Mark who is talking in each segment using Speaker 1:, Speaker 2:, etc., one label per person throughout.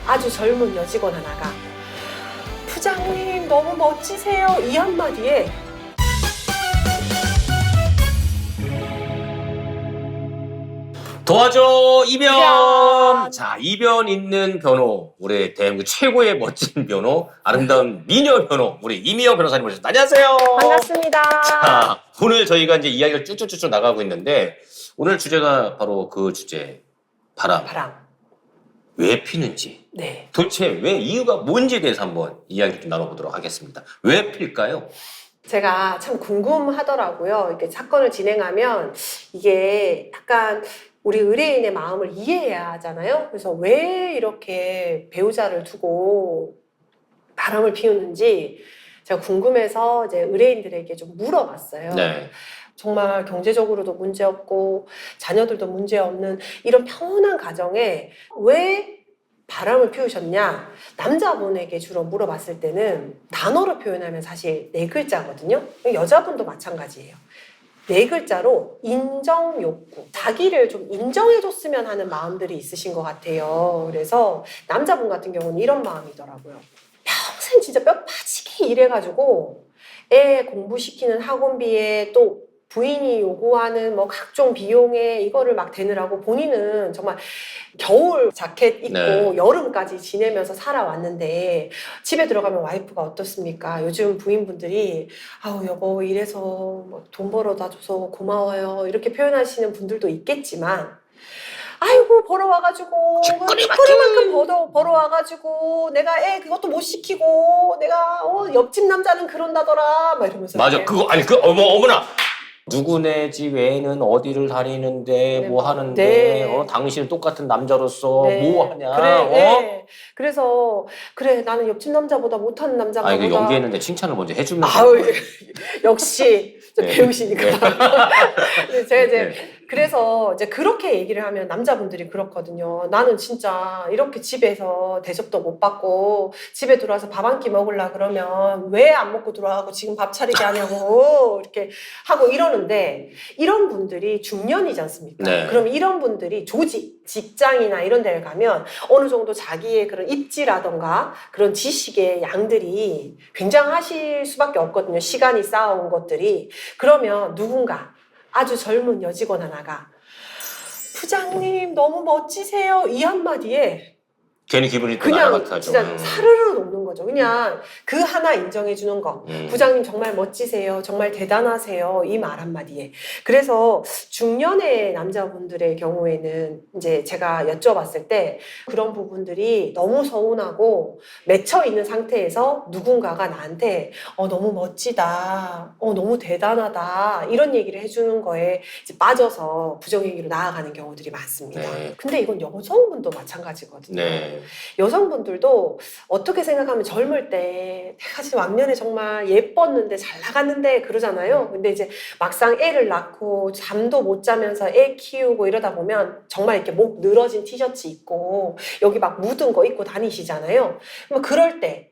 Speaker 1: 아주 젊은 여직원 하나가 부장님 너무 멋지세요 이 한마디에
Speaker 2: 도와줘 이변.
Speaker 1: 이변.
Speaker 2: 자, 이변 있는 변호, 우리 대한민국 최고의 멋진 변호, 아름다운 미녀 변호, 우리 이미영 변호사님 모셨습니다. 안녕하세요.
Speaker 1: 반갑습니다.
Speaker 2: 자, 오늘 저희가 이제 이야기를 쭉쭉쭉 나가고 있는데 오늘 주제가 바로 그 주제, 바람. 왜 피는지,
Speaker 1: 네.
Speaker 2: 도대체 왜 이유가 뭔지에 대해서 한번 이야기를 좀 나눠보도록 하겠습니다. 왜 필까요?
Speaker 1: 제가 참 궁금하더라고요. 이렇게 사건을 진행하면 이게 약간 우리 의뢰인의 마음을 이해해야 하잖아요. 그래서 왜 이렇게 배우자를 두고 바람을 피우는지 제가 궁금해서 이제 의뢰인들에게 좀 물어봤어요.
Speaker 2: 네.
Speaker 1: 정말 경제적으로도 문제없고 자녀들도 문제없는 이런 평온한 가정에 왜 바람을 피우셨냐? 남자분에게 주로 물어봤을 때는 단어로 표현하면 사실 4글자거든요. 여자분도 마찬가지예요. 4글자로 인정 욕구. 자기를 좀 인정해줬으면 하는 마음들이 있으신 것 같아요. 그래서 남자분 같은 경우는 이런 마음이더라고요. 평생 진짜 뼈 빠지게 일해가지고 애 공부시키는 학원비에 또 부인이 요구하는 뭐 각종 비용에 이거를 막 대느라고 본인은 정말 겨울 자켓 입고
Speaker 2: 네.
Speaker 1: 여름까지 지내면서 살아왔는데 집에 들어가면 와이프가 어떻습니까? 요즘 부인분들이 아우 여보 이래서 뭐 돈 벌어다 줘서 고마워요 이렇게 표현하시는 분들도 있겠지만 아이고 벌어와가지고 쥐꼬리만큼 벌어와가지고 내가 애 그것도 못 시키고 내가 옆집 남자는 그런다더라 막 이러면서
Speaker 2: 맞아.
Speaker 1: 이렇게.
Speaker 2: 그거, 아니, 어머나. 누구네 집 애는 어디를 다니는데
Speaker 1: 네,
Speaker 2: 뭐 하는데
Speaker 1: 네.
Speaker 2: 당신은 똑같은 남자로서
Speaker 1: 네.
Speaker 2: 뭐 하냐.
Speaker 1: 그래, 네. 그래서 그래 나는 옆집 남자보다 못하는 남자가
Speaker 2: 이거
Speaker 1: 보다
Speaker 2: 연기했는데 칭찬을 먼저 해주면
Speaker 1: 아우 역시
Speaker 2: 네.
Speaker 1: 배우시니까.
Speaker 2: 네.
Speaker 1: 근데 제가 이제
Speaker 2: 네.
Speaker 1: 그래서 이제 그렇게 얘기를 하면 남자분들이 그렇거든요. 나는 진짜 이렇게 집에서 대접도 못 받고 집에 들어와서 밥 한 끼 먹으려 그러면 왜 안 먹고 들어와고 지금 밥 차리게 하냐고 이렇게 하고 이러는데 이런 분들이 중년이지 않습니까?
Speaker 2: 네.
Speaker 1: 그럼 이런 분들이 조직, 직장이나 이런 데를 가면 어느 정도 자기의 그런 입지라던가 그런 지식의 양들이 굉장하실 수밖에 없거든요. 시간이 쌓아온 것들이. 그러면 누군가 아주 젊은 여직원 하나가 부장님 너무 멋지세요 이 한마디에
Speaker 2: 괜히 기분이 또
Speaker 1: 그냥
Speaker 2: 날아가죠.
Speaker 1: 진짜 사르르 녹는 거죠. 그냥 그 하나 인정해 주는 거. 부장님 정말 멋지세요. 정말 대단하세요. 이 말 한마디에. 그래서 중년의 남자분들의 경우에는 이제 제가 여쭤봤을 때 그런 부분들이 너무 서운하고 맺혀 있는 상태에서 누군가가 나한테 너무 멋지다. 너무 대단하다. 이런 얘기를 해주는 거에 이제 빠져서 부정행위로 나아가는 경우들이 많습니다.
Speaker 2: 네.
Speaker 1: 근데 이건 여성분도 마찬가지거든요.
Speaker 2: 네.
Speaker 1: 여성분들도 어떻게 생각하면 젊을 때 내가 지금 왕년에 정말 예뻤는데 잘 나갔는데 그러잖아요. 근데 이제 막상 애를 낳고 잠도 못 자면서 애 키우고 이러다 보면 정말 이렇게 목 늘어진 티셔츠 입고 여기 막 묻은 거 입고 다니시잖아요. 그럼 그럴 때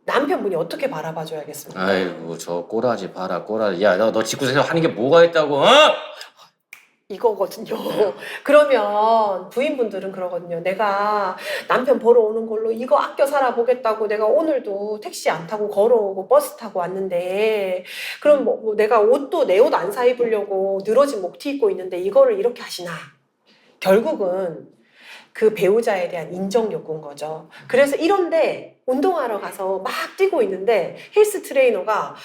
Speaker 1: 남편분이 어떻게 바라봐 줘야겠습니까?
Speaker 2: 아이고 저 꼬라지 봐라 꼬라지. 야 너 집구석에서 하는 게 뭐가 있다고? 어?
Speaker 1: 이거거든요. 그러면 부인분들은 그러거든요. 내가 남편 보러 오는 걸로 이거 아껴 살아보겠다고 내가 오늘도 택시 안 타고 걸어오고 버스 타고 왔는데 그럼 뭐 내가 옷도 내 옷 안 사 입으려고 늘어진 목티 입고 있는데 이거를 이렇게 하시나. 결국은 그 배우자에 대한 인정 욕구인 거죠. 그래서 이런데 운동하러 가서 막 뛰고 있는데 헬스 트레이너가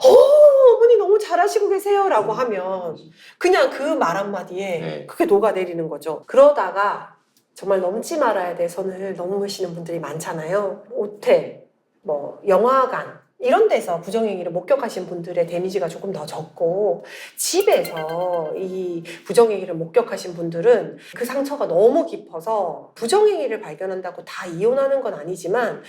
Speaker 1: 어머니 너무 잘하시고 계세요 라고 하면 그냥 그 말 한마디에
Speaker 2: 네.
Speaker 1: 그게 녹아내리는 거죠. 그러다가 정말 넘지 말아야 될 선을 넘으시는 분들이 많잖아요. 호텔, 뭐 영화관 이런 데서 부정행위를 목격하신 분들의 데미지가 조금 더 적고 집에서 이 부정행위를 목격하신 분들은 그 상처가 너무 깊어서 부정행위를 발견한다고 다 이혼하는 건 아니지만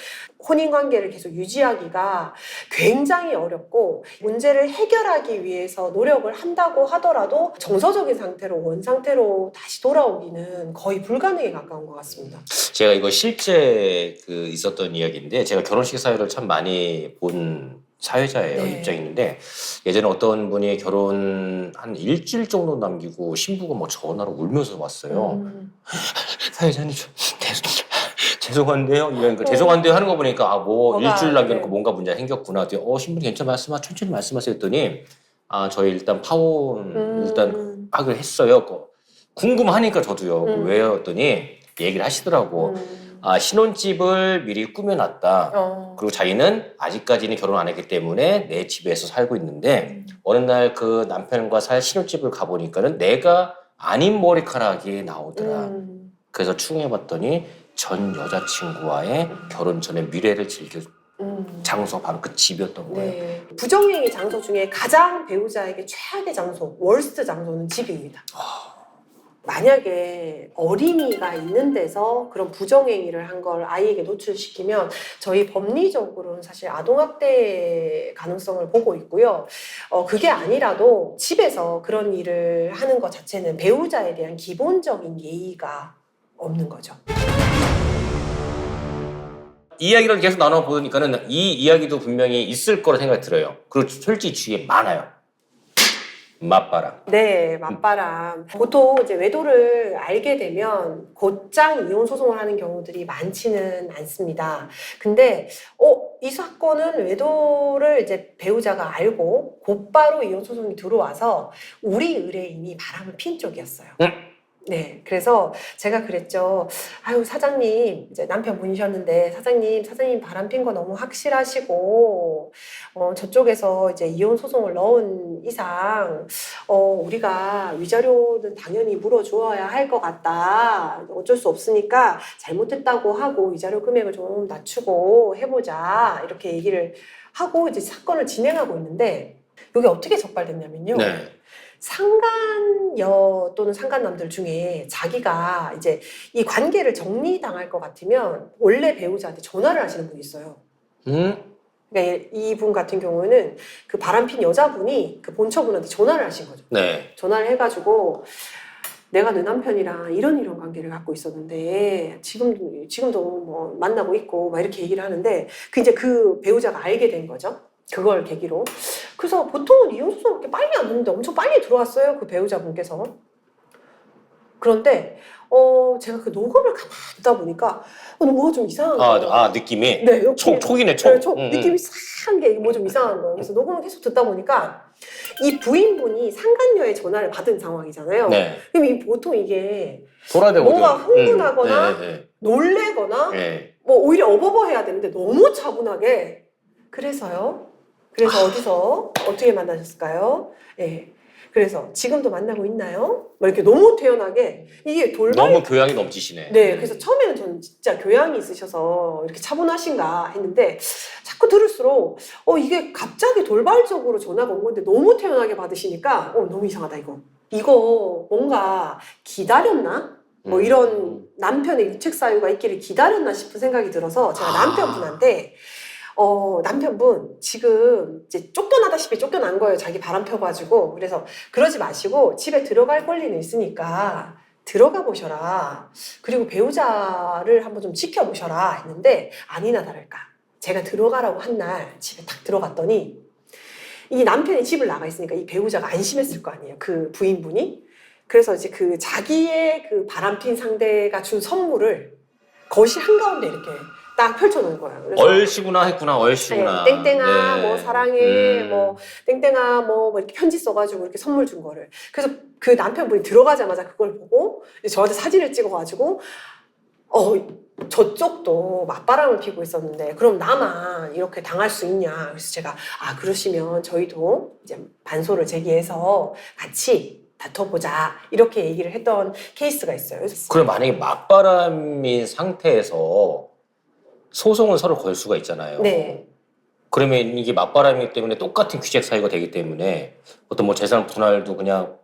Speaker 1: 혼인관계를 계속 유지하기가 굉장히 어렵고 문제를 해결하기 위해서 노력을 한다고 하더라도 정서적인 상태로 원상태로 다시 돌아오기는 거의 불가능에 가까운 것 같습니다.
Speaker 2: 제가 이거 실제 있었던 이야기인데 제가 결혼식 사회를 참 많이 본 사회자예요.
Speaker 1: 네.
Speaker 2: 입장인데 예전에 어떤 분이 결혼 한 일주일 정도 남기고 신부가 뭐 전화로 울면서 왔어요. 사회자님 죄송한데요. 이런 거 죄송한데요 하는 거 보니까 아 뭐
Speaker 1: 뭐가,
Speaker 2: 일주일 남겨놓고
Speaker 1: 네.
Speaker 2: 뭔가 문제가 생겼구나. 신부님 괜찮아 천천히 말씀하세요 했더니 아 저희 일단 파혼 일단 하기로 했어요. 궁금하니까 저도요. 왜요? 했더니 얘기를 하시더라고. 아 신혼집을 미리 꾸며놨다. 그리고 자기는 아직까지는 결혼 안 했기 때문에 내 집에서 살고 있는데 어느 날 그 남편과 살 신혼집을 가보니까는 내가 아닌 머리카락이 나오더라. 그래서 추궁해봤더니 전 여자친구와의 결혼 전에 미래를 즐길 장소가 바로 그 집이었던 거예요.
Speaker 1: 네. 부정행위 장소 중에 가장 배우자에게 최악의 장소, 월스트 장소는 집입니다. 만약에 어린이가 있는 데서 그런 부정행위를 한 걸 아이에게 노출시키면 저희 법리적으로는 사실 아동학대 가능성을 보고 있고요. 그게 아니라도 집에서 그런 일을 하는 것 자체는 배우자에 대한 기본적인 예의가 없는 거죠.
Speaker 2: 이 이야기를 계속 나눠보니까는 이 이야기도 분명히 있을 거라 생각이 들어요. 그리고 솔직히 주위에 많아요. 맞바람.
Speaker 1: 네, 맞바람. 보통 이제 외도를 알게 되면 곧장 이혼 소송을 하는 경우들이 많지는 않습니다. 근데 이 사건은 외도를 이제 배우자가 알고 곧바로 이혼 소송이 들어와서 우리 의뢰인이 바람을 핀 쪽이었어요. 네, 그래서 제가 그랬죠. 아유, 사장님, 이제 남편분이셨는데, 사장님 바람 핀 거 너무 확실하시고, 저쪽에서 이제 이혼 소송을 넣은 이상, 우리가 위자료는 당연히 물어주어야 할 것 같다. 어쩔 수 없으니까 잘못했다고 하고 위자료 금액을 좀 낮추고 해보자. 이렇게 얘기를 하고 이제 사건을 진행하고 있는데, 여기 어떻게 적발됐냐면요.
Speaker 2: 네.
Speaker 1: 상간녀 또는 상간남들 중에 자기가 이제 이 관계를 정리당할 것 같으면 원래 배우자한테 전화를 하시는 분이 있어요. 그러니까 이분 같은 경우는 그 바람핀 여자분이 그 본처분한테 전화를 하신 거죠.
Speaker 2: 네.
Speaker 1: 전화를 해가지고 내가 내 남편이랑 이런 관계를 갖고 있었는데 지금도 뭐 만나고 있고 막 이렇게 얘기를 하는데 이제 그 배우자가 알게 된 거죠. 그걸 계기로. 그래서 보통은 이혼 소송 그렇게 빨리 안 듣는데 엄청 빨리 들어왔어요. 그 배우자분께서. 그런데 제가 그 녹음을 가만히 듣다 보니까 뭐가 좀 이상한 거예요.
Speaker 2: 느낌이?
Speaker 1: 네,
Speaker 2: 촉이네, 촉.
Speaker 1: 네, 느낌이 싹한 게 뭐 좀 이상한 거예요. 그래서 녹음을 계속 듣다 보니까 이 부인분이 상간녀의 전화를 받은 상황이잖아요.
Speaker 2: 네.
Speaker 1: 그럼 보통 이게
Speaker 2: 돌아야 되거든요.
Speaker 1: 뭔가 흥분하거나
Speaker 2: 네.
Speaker 1: 놀래거나
Speaker 2: 네.
Speaker 1: 뭐 오히려 어버버해야 되는데 너무 차분하게 그래서 어디서 어떻게 만나셨을까요? 예. 그래서 지금도 만나고 있나요? 뭐 이렇게 너무 태연하게 이게
Speaker 2: 너무 교양이 넘치시네.
Speaker 1: 네, 그래서 처음에는 저는 진짜 교양이 있으셔서 이렇게 차분하신가 했는데 자꾸 들을수록 이게 갑자기 돌발적으로 전화가 온 건데 너무 태연하게 받으시니까 너무 이상하다 이거 뭔가 기다렸나? 뭐 이런 남편의 유책 사유가 있기를 기다렸나 싶은 생각이 들어서 제가 남편분한테 남편분 지금 이제 쫓겨나다시피 쫓겨난 거예요. 자기 바람 펴가지고. 그래서 그러지 마시고 집에 들어갈 권리는 있으니까 들어가 보셔라. 그리고 배우자를 한번 좀 지켜보셔라 했는데 아니나 다를까. 제가 들어가라고 한 날 집에 딱 들어갔더니 이 남편이 집을 나가 있으니까 이 배우자가 안심했을 거 아니에요. 그 부인분이. 그래서 이제 그 자기의 그 바람핀 상대가 준 선물을 거실 한가운데 이렇게 딱 펼쳐놓은 거예요. 그래서
Speaker 2: 얼씨구나 했구나, 얼씨구나.
Speaker 1: 네, 땡땡아,
Speaker 2: 네.
Speaker 1: 뭐 사랑해, 뭐 땡땡아, 뭐 이렇게 편지 써가지고 이렇게 선물 준 거를. 그래서 그 남편분이 들어가자마자 그걸 보고 저한테 사진을 찍어가지고 저쪽도 맞바람을 피고 있었는데 그럼 나만 이렇게 당할 수 있냐. 그래서 제가 그러시면 저희도 이제 반소를 제기해서 같이 다퉈보자 이렇게 얘기를 했던 케이스가 있어요.
Speaker 2: 그럼 만약에 맞바람인 상태에서 소송을 서로 걸 수가 있잖아요.
Speaker 1: 네.
Speaker 2: 그러면 이게 맞바람이기 때문에 똑같은 귀책 사유가 되기 때문에 어떤 뭐 재산 분할도 그냥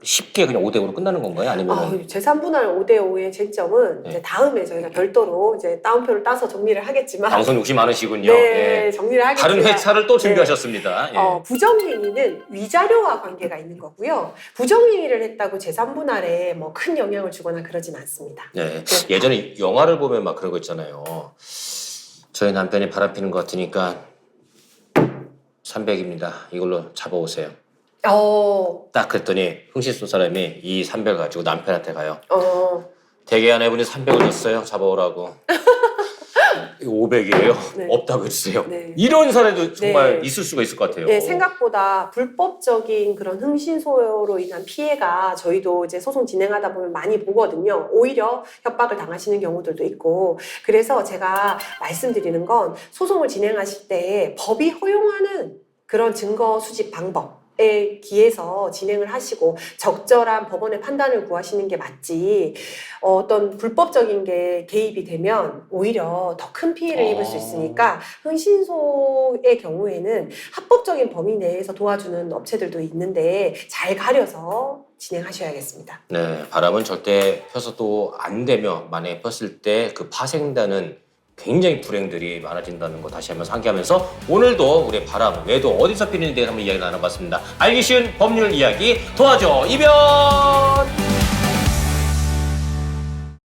Speaker 2: 쉽게 그냥 5대5로 끝나는 건가요? 아니면
Speaker 1: 재산 분할 5대5의 쟁점은
Speaker 2: 네.
Speaker 1: 이제 다음에 저희가 별도로 이제 따옴표를 따서 정리를 하겠지만
Speaker 2: 방송 욕심 많으시군요.
Speaker 1: 네,
Speaker 2: 예.
Speaker 1: 정리를 하겠지만
Speaker 2: 다른 회차를 또 준비하셨습니다. 예.
Speaker 1: 부정행위는 위자료와 관계가 있는 거고요. 부정행위를 했다고 재산 분할에 뭐 큰 영향을 주거나 그러진 않습니다.
Speaker 2: 네. 예전에 영화를 보면 막 그런 거 있잖아요. 저희 남편이 바람 피는 것 같으니까 300입니다. 이걸로 잡아오세요. 딱 그랬더니 흥신 쏜 사람이 이 300 가지고 남편한테 가요. 대개 아내분이 300을 줬어요. 잡아오라고. 500이에요.
Speaker 1: 네.
Speaker 2: 없다고 해주세요.
Speaker 1: 네.
Speaker 2: 이런 사례도 정말
Speaker 1: 네.
Speaker 2: 있을 수가 있을 것 같아요.
Speaker 1: 네, 생각보다 불법적인 그런 흥신소로 인한 피해가 저희도 이제 소송 진행하다 보면 많이 보거든요. 오히려 협박을 당하시는 경우들도 있고. 그래서 제가 말씀드리는 건 소송을 진행하실 때 법이 허용하는 그런 증거 수집 방법에 기해서 진행을 하시고 적절한 법원의 판단을 구하시는 게 맞지, 어떤 불법적인 게 개입이 되면 오히려 더 큰 피해를 입을 수 있으니까 흥신소의 경우에는 합법적인 범위 내에서 도와주는 업체들도 있는데 잘 가려서 진행하셔야겠습니다.
Speaker 2: 네, 바람은 절대 펴서도 안 되며 만약에 폈을 때 그 파생되는 굉장히 불행들이 많아진다는 거 다시 한번 상기하면서 오늘도 우리 바람 외도 어디서 피는지에 대해서 한번 이야기 나눠봤습니다. 알기 쉬운 법률 이야기 도와줘 이변!